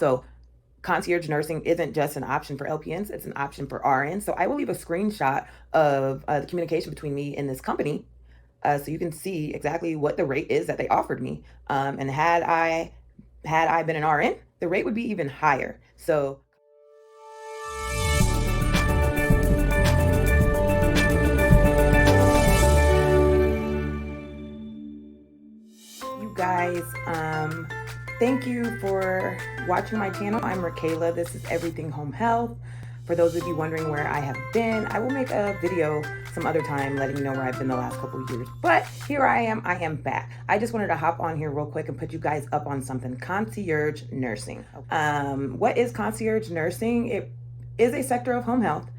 So concierge nursing isn't just an option for LPNs, it's an option for RNs. So I will leave a screenshot of the communication between me and this company, so you can see exactly what the rate is that they offered me. And had I been an RN, the rate would be even higher. So you guys, thank you for watching my channel. I'm Raquela. This is Everything Home Health. For those of you wondering where I have been, I will make a video some other time letting you know where I've been the last couple of years. But here I am back. I just wanted to hop on here real quick and put you guys up on something. Concierge nursing. What is concierge nursing? It is a sector of home health.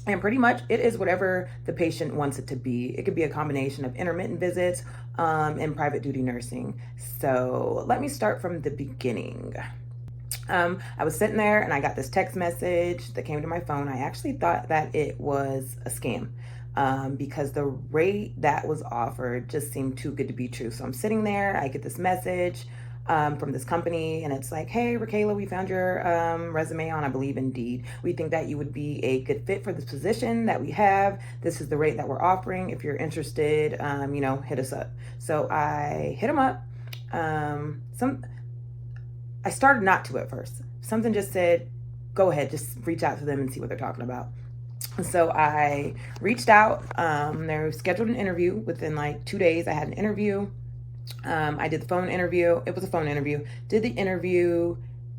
And pretty much it is whatever the patient wants it to be. It could be a combination of intermittent visits and private duty nursing. So let me start from the beginning. I was sitting there and I got this text message that came to my phone. I actually thought that it was a scam because the rate that was offered just seemed too good to be true. So I'm sitting there, I get this message from this company, and it's like, hey, Raquela, we found your resume on, I believe, Indeed. We think that you would be a good fit for this position that we have. This is the rate that we're offering. If you're interested, hit us up. So I hit them up. I started not to at first. Something just said, go ahead, just reach out to them and see what they're talking about. So I reached out. They scheduled an interview within like 2 days. I had an interview. I did the phone interview. It was a phone interview. Did the interview,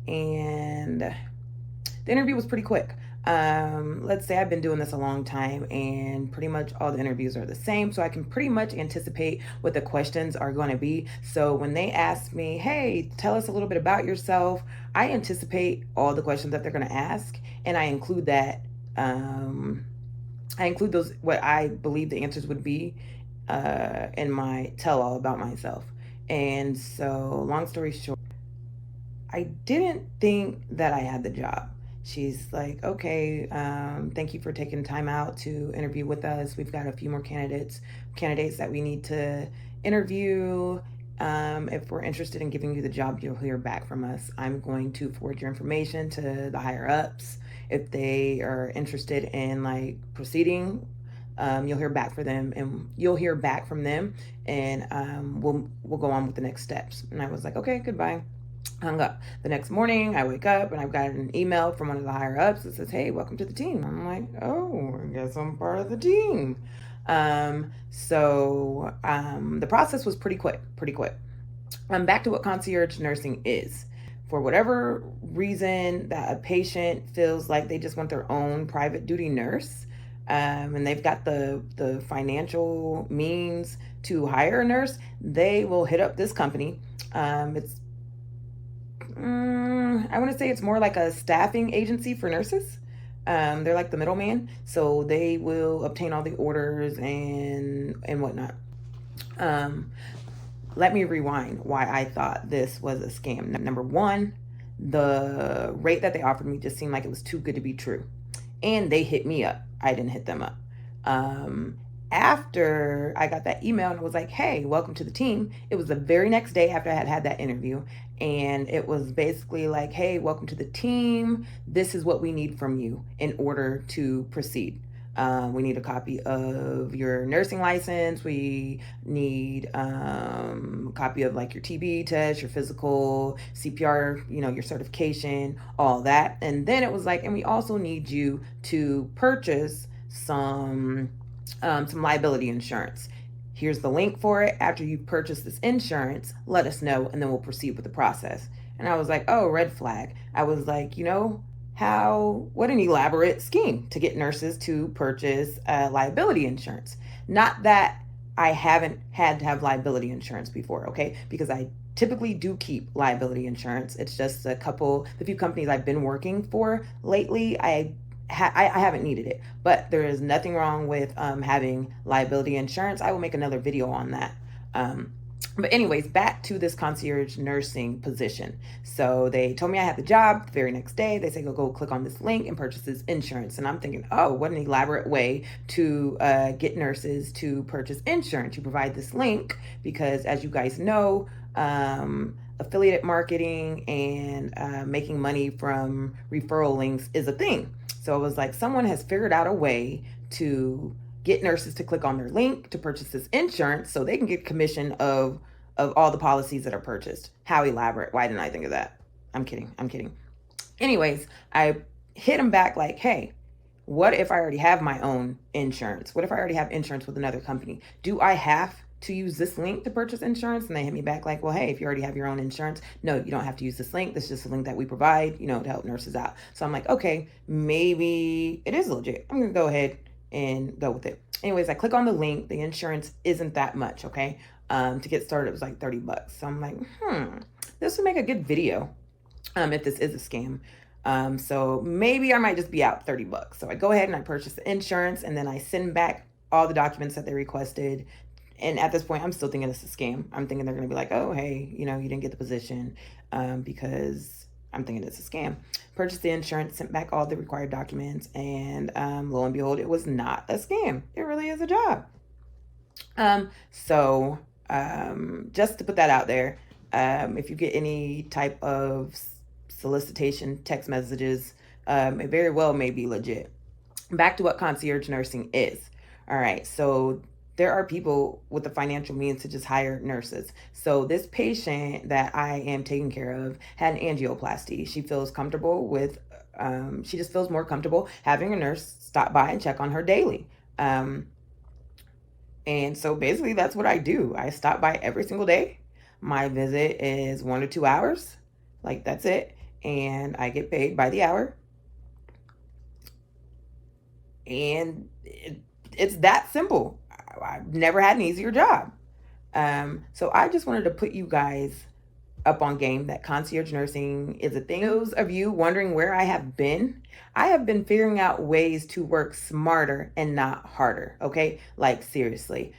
and the interview was pretty quick. Let's say I've been doing this a long time, and pretty much all the interviews are the same, so I can pretty much anticipate what the questions are going to be. So when they ask me, hey, tell us a little bit about yourself, I anticipate all the questions that they're going to ask, and I include that. I include those, what I believe the answers would be, in my tell all about myself. And so long story short, I didn't think that I had the job. She's like, okay, thank you for taking time out to interview with us. We've got a few more candidates that we need to interview. If we're interested in giving you the job, you'll hear back from us. I'm going to forward your information to the higher ups. If they are interested in like proceeding, you'll hear back from them, and we'll go on with the next steps. And I was like, okay, goodbye. Hung up. The next morning, I wake up and I've got an email from one of the higher ups that says, hey, welcome to the team. I'm like, oh, I guess I'm part of the team. The process was pretty quick. Back to what concierge nursing is. For whatever reason that a patient feels like they just want their own private duty nurse, and they've got the financial means to hire a nurse, they will hit up this company. I want to say it's more like a staffing agency for nurses. They're like the middleman, so they will obtain all the orders and whatnot. Let me rewind why I thought this was a scam. Number one, the rate that they offered me just seemed like it was too good to be true. And they hit me up. I didn't hit them up. After I got that email and it was like, hey, welcome to the team, it was the very next day after I had had that interview. And it was basically like, hey, welcome to the team. This is what we need from you in order to proceed. We need a copy of your nursing license. We need a copy of like your TB test, your physical, CPR, your certification, all that. And then it was like, and we also need you to purchase some liability insurance. Here's the link for it. After you purchase this insurance, let us know, and then we'll proceed with the process. And I was like, oh, red flag. I was like, what an elaborate scheme to get nurses to purchase liability insurance. Not that I haven't had to have liability insurance before, okay? Because I typically do keep liability insurance. It's just the few companies I've been working for lately, I haven't needed it, but there is nothing wrong with having liability insurance. I will make another video on that. But anyways, back to this concierge nursing position. So they told me I had the job the very next day. They say, go click on this link and purchase this insurance. And I'm thinking, oh, what an elaborate way to get nurses to purchase insurance. You provide this link because, as you guys know, affiliate marketing and making money from referral links is a thing. So it was like someone has figured out a way to get nurses to click on their link to purchase this insurance so they can get commission of all the policies that are purchased. How elaborate. Why didn't I think of that? I'm kidding. I'm kidding. Anyways, I hit him back like, hey, what if I already have my own insurance? What if I already have insurance with another company? Do I have to use this link to purchase insurance? And they hit me back like, well, hey, if you already have your own insurance, no, you don't have to use this link. This is just a link that we provide, you know, to help nurses out. So I'm like, okay, maybe it is legit. I'm going to go ahead and go with it. Anyways, I click on the link. The insurance isn't that much, okay? To get started, it was like $30. So I'm like, this would make a good video if this is a scam. So maybe I might just be out $30. So I go ahead and I purchase the insurance, and then I send back all the documents that they requested. And at this point, I'm still thinking it's a scam. I'm thinking they're going to be like, oh, hey, you know, you didn't get the position, because I'm thinking it's a scam. Purchased the insurance, sent back all the required documents, and lo and behold, it was not a scam. It really is a job. So just to put that out there, if you get any type of solicitation text messages, it very well may be legit. Back to what concierge nursing is. All right, so there are people with the financial means to just hire nurses. So this patient that I am taking care of had an angioplasty. She feels comfortable with, she just feels more comfortable having a nurse stop by and check on her daily. And so basically that's what I do. I stop by every single day. My visit is 1 to 2 hours. Like, that's it. And I get paid by the hour. And it's that simple. I've never had an easier job. So I just wanted to put you guys up on game that concierge nursing is a thing. Those of you wondering where I have been figuring out ways to work smarter and not harder. Okay, like seriously.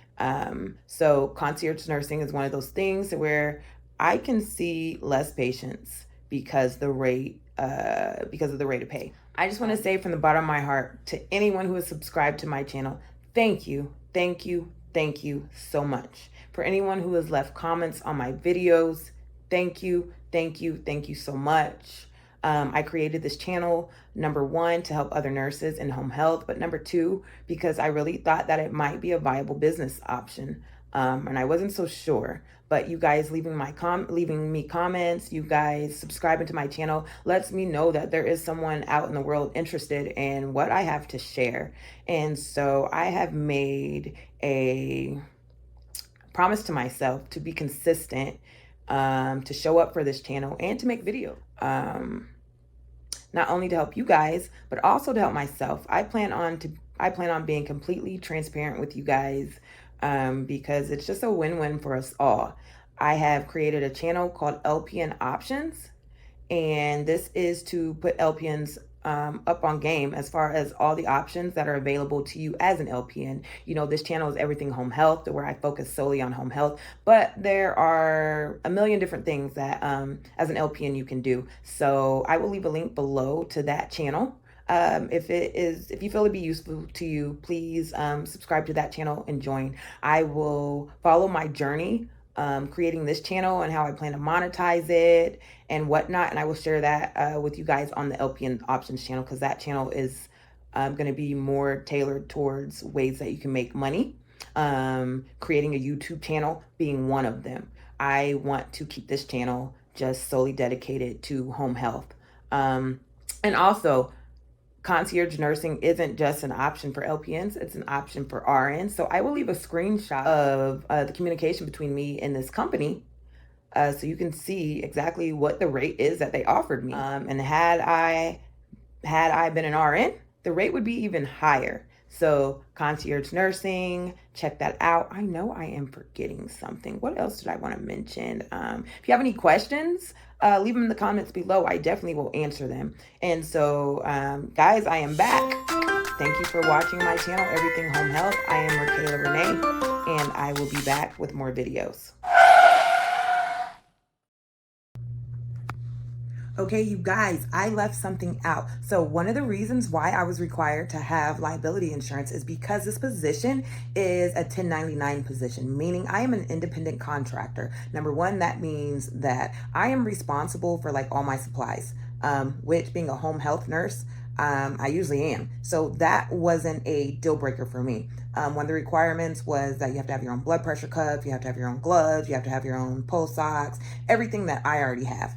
So concierge nursing is one of those things where I can see less patients because of the rate of pay. I just want to say from the bottom of my heart to anyone who has subscribed to my channel, thank you, thank you, thank you so much. For anyone who has left comments on my videos, thank you, thank you, thank you so much. I created this channel, number one, to help other nurses in home health, but number two, because I really thought that it might be a viable business option. And I wasn't so sure, but you guys leaving me comments, you guys subscribing to my channel lets me know that there is someone out in the world interested in what I have to share. And so I have made a promise to myself to be consistent, to show up for this channel and to make videos. Not only to help you guys, but also to help myself. I plan on being completely transparent with you guys, because it's just a win-win for us all. I have created a channel called LPN Options, and this is to put LPNs up on game as far as all the options that are available to you as an LPN. You know, this channel is everything home health, where I focus solely on home health, but there are a million different things that as an LPN you can do. So I will leave a link below to that channel. If you feel it'd be useful to you, please subscribe to that channel and join. I will follow my journey creating this channel and how I plan to monetize it and whatnot, and I will share that with you guys on the LPN Options channel, because that channel is going to be more tailored towards ways that you can make money, creating a YouTube channel being one of them. I want to keep this channel just solely dedicated to home health, and also concierge nursing isn't just an option for LPNs, it's an option for RNs. So I will leave a screenshot of the communication between me and this company, so you can see exactly what the rate is that they offered me. And had I been an RN, the rate would be even higher. So concierge nursing, check that out. I know I am forgetting something. What else did I want to mention? If you have any questions, leave them in the comments below. I definitely will answer them. And so, guys, I am back. Thank you for watching my channel, Everything Home Health. I am Michaela Renee, and I will be back with more videos. Okay, you guys, I left something out. So one of the reasons why I was required to have liability insurance is because this position is a 1099 position, meaning I am an independent contractor. Number one, that means that I am responsible for like all my supplies, which being a home health nurse, I usually am. So that wasn't a deal breaker for me. One of the requirements was that you have to have your own blood pressure cuff, you have to have your own gloves, you have to have your own pulse ox, everything that I already have.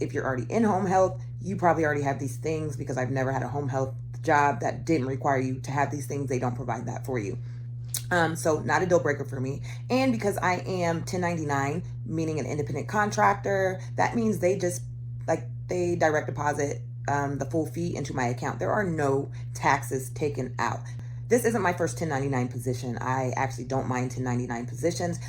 If you're already in home health, you probably already have these things because I've never had a home health job that didn't require you to have these things. They don't provide that for you. So not a deal breaker for me. And because I am 1099, meaning an independent contractor, that means they direct deposit the full fee into my account. There are no taxes taken out. This isn't my first 1099 position. I actually don't mind 1099 positions.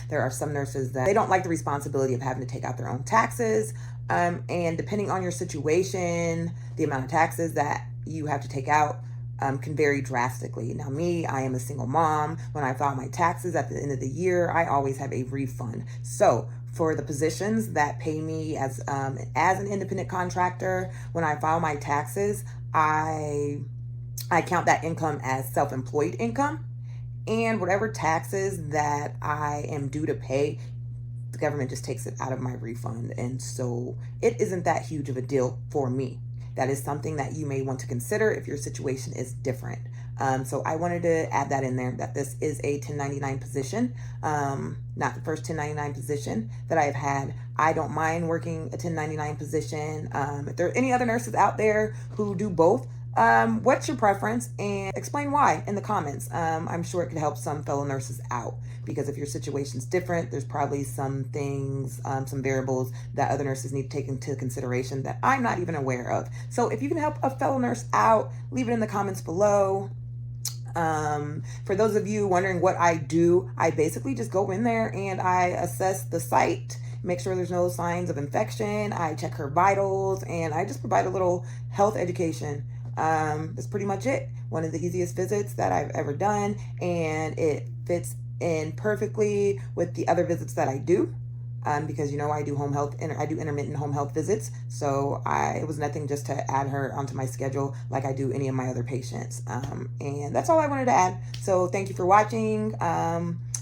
There are some nurses that they don't like the responsibility of having to take out their own taxes. And depending on your situation, the amount of taxes that you have to take out can vary drastically. Now, me, I am a single mom. When I file my taxes at the end of the year, I always have a refund. So for the positions that pay me as an independent contractor, when I file my taxes, I count that income as self-employed income, and whatever taxes that I am due to pay, the government just takes it out of my refund. And so it isn't that huge of a deal for me. That is something that you may want to consider if your situation is different. So I wanted to add that in there, that this is a 1099 position, not the first 1099 position that I've had. I don't mind working a 1099 position. If there are any other nurses out there who do both, what's your preference, and explain why in the comments. I'm sure it could help some fellow nurses out, because if your situation's different, there's probably some things, some variables that other nurses need to take into consideration that I'm not even aware of. So if you can help a fellow nurse out, leave it in the comments below. For those of you wondering what I do, I basically just go in there and I assess the site, make sure there's no signs of infection. I check her vitals, and I just provide a little health education. That's pretty much it. One of the easiest visits that I've ever done, and it fits in perfectly with the other visits that I do. Because I do home health, and I do intermittent home health visits. So it was nothing just to add her onto my schedule like I do any of my other patients. And that's all I wanted to add. So thank you for watching.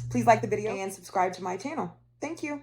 Please like the video and subscribe to my channel. Thank you.